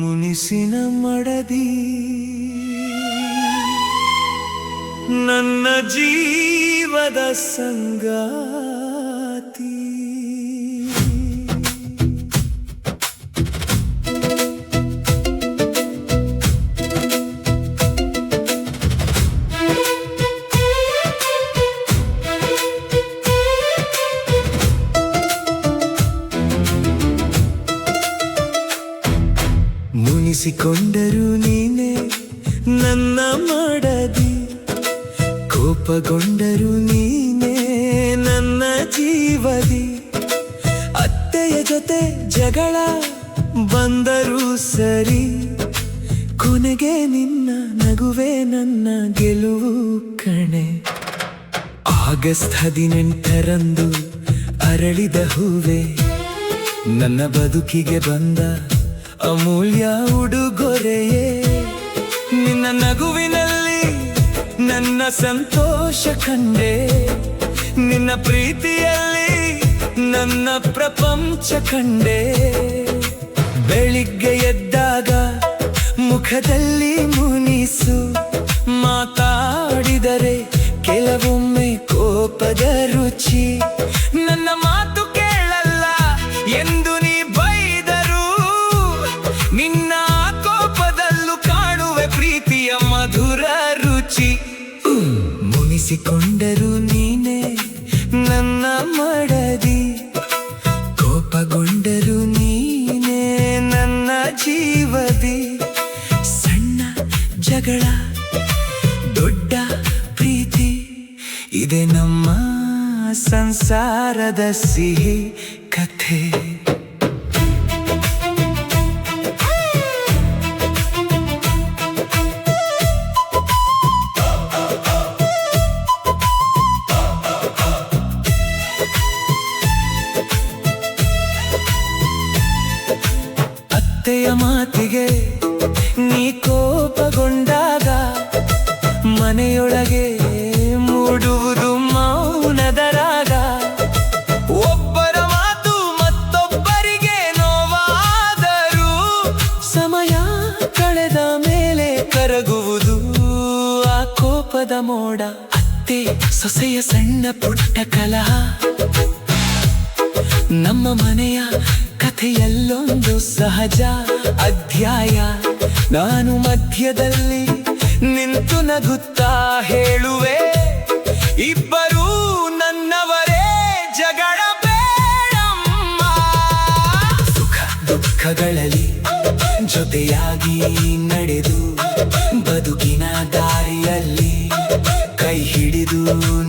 ಮುನಿಸಿನ ಮಡದಿ ನನ್ನ ಜೀವದ ಸಂಗಾತಿ. ಮುನಿಸಿಕೊಂಡರು ನೀನೆ ನನ್ನ ಮಡದಿ, ಕೋಪಗೊಂಡರು ನೀನೆ ನನ್ನ ಜೀವದಿ. ಅತ್ತೆಯ ಜೊತೆ ಜಗಳ ಬಂದರೂ ಸರಿ, ಕೊನೆಗೆ ನಿನ್ನ ನಗುವೆ ನನ್ನ ಗೆಲುವು ಕಣೆ. ಆಗಸ್ಟ್ 18ರಂದು ಅರಳಿದ ಹೂವೆ, ನನ್ನ ಬದುಕಿಗೆ ಬಂದ ಅಮೂಲ್ಯ ಉಡುಗೊರೆಯೇ. ನಿನ್ನ ನಗುವಿನಲ್ಲಿ ನನ್ನ ಸಂತೋಷ ಕಂಡೆ, ನಿನ್ನ ಪ್ರೀತಿಯಲ್ಲಿ ನನ್ನ ಪ್ರಪಂಚ ಕಂಡೆ. ಬೆಳಿಗ್ಗೆ ಎದ್ದಾಗ ಮುಖದಲ್ಲಿ ಮುನಿಸು, ಮಾತಾಡಿದರೆ ಕೆಲವೊಮ್ಮೆ ಕೋಪದ ರುಚಿ. ನನ್ನ ಮಾತು ಕೇಳಲ್ಲ ಎಂದು ನೀ ಬೈದರು, ನಿನ್ನ ಕೋಪದಲ್ಲೂ ಕಾಣುವೆ ಪ್ರೀತಿಯ ಮಧುರ ರುಚಿ. ಮುನಿಸಿಕೊಂಡರು ನೀನೆ ನನ್ನ ಮಡದಿ, ಕೋಪಗೊಂಡರು ನೀನೆ ನನ್ನ ಜೀವದಿ. ಸಣ್ಣ ಜಗಳ ದೊಡ್ಡ ಪ್ರೀತಿ, ಇದೆ ನಮ್ಮ ಸಂಸಾರದ ಸಿಹಿ ಕಥೆ. ಅತ್ತೆಯ ಮಾತಿಗೆ ನೀ ಕೋಪಗೊಂಡಾಗ ಮನೆಯೊಳಗೆ ಮೂಡುವುದು ಮೌನದ ರಾಗ. ಒಬ್ಬರ ಮಾತು ಮತ್ತೊಬ್ಬರಿಗೆ ನೋವಾದರೂ, ಸಮಯ ಕಳೆದ ಮೇಲೆ ಕರಗುವುದು ಆ ಕೋಪದ ಮೋಡ. ಅತ್ತೆ ಸೊಸೆಯ ಸಣ್ಣ ಪುಟ್ಟ ಕಲಹ, ನಮ್ಮ ಮನೆಯ ಕಥೆಯಲ್ಲೊಂದು ಸಹಜ ಅಧ್ಯಾಯ. ನಾನು ಮಧ್ಯದಲ್ಲಿ ನಿಂತು ನಗುತ್ತಾ ಹೇಳುವೆ, ಇಬ್ಬರೂ ನನ್ನವರೇ, ಜಗಳ ಬೇಡಮ್ಮ. ಸುಖ ದುಃಖಗಳಲ್ಲಿ ಜೊತೆಯಾಗಿ ನಡೆದು, ಬದುಕಿನ ದಾರಿಯಲ್ಲಿ ಕೈ ಹಿಡಿದು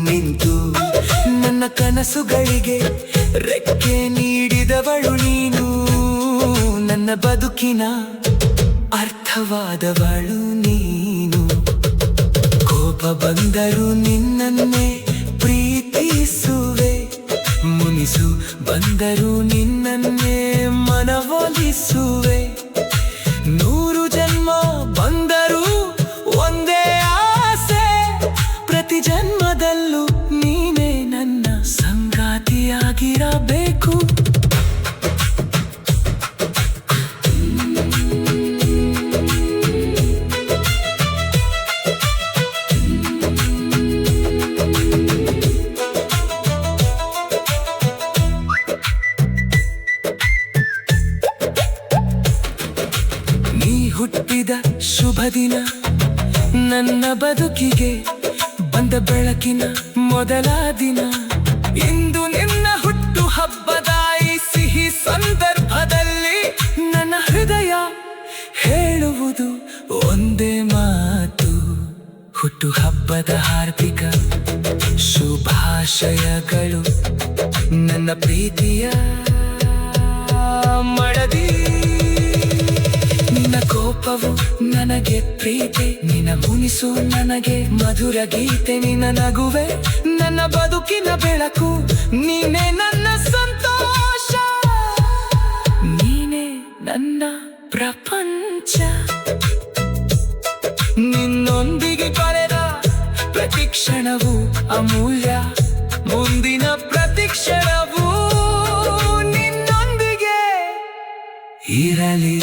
ನಿಂತು, ನನ್ನ ಕನಸುಗಳಿಗೆ ರೆಕ್ಕೆ ನೀಡಿದವಳು ನೀನು, ನನ್ನ ಬದುಕಿನ ಅರ್ಥವಾದವಳು ನೀನು. ಕೋಪ ಬಂದರೂ ನಿನ್ನನ್ನೇ ಪ್ರೀತಿಸುವೆ, ಮುನಿಸು ಬಂದರೂ ನಿನ್ನನ್ನೇ ಮನವೊಲಿಸುವೆ. 100 ಜನ್ಮ ಬಂದರೂ ಒಂದೇ ಆಸೆ, ಪ್ರತಿ ಜನ್ಮದಲ್ಲೂ ನೀನೇ ನನ್ನ ಸಂಗಾತಿಯಾಗಿರಬೇಕು. ಹುಟ್ಟಿದ ಶುಭ ದಿನ, ನನ್ನ ಬದುಕಿಗೆ ಬಂದ ಬೆಳಕಿನ ಮೊದಲ ದಿನ. ಇಂದು ನಿನ್ನ ಹುಟ್ಟು ಹಬ್ಬದ ಈ ಸಿಹಿ ಸಂದರ್ಭದಲ್ಲಿ ನನ್ನ ಹೃದಯ ಹೇಳುವುದು ಒಂದೇ ಮಾತು, ಹುಟ್ಟು ಹಬ್ಬದ ಹಾರ್ದಿಕ ಶುಭಾಶಯಗಳು ನನ್ನ ಪ್ರೀತಿಯ ಮಡದಿ. ನಿನ್ನ ಕೋಪವು ನನಗೆ ಪ್ರೀತಿ, ನಿನ್ನ ಮುನಿಸು ನನಗೆ ಮಧುರ ಗೀತೆ. ನಿನ್ನ ನಗುವೆ ನನ್ನ ಬದುಕಿನ ಬೆಳಕು, ನೀನೇ ನನ್ನ ಸಂತೋಷ, ನೀನೇ ನನ್ನ ಪ್ರಪಂಚ. ನಿನ್ನೊಂದಿಗೆ ಕಳೆದ ಪ್ರತಿ ಕ್ಷಣವು ಅಮೂಲ್ಯ, ಮುಂದಿನ ಪ್ರತಿ ಕ್ಷಣವು ನಿನ್ನೊಂದಿಗೆ ಇರಲಿ.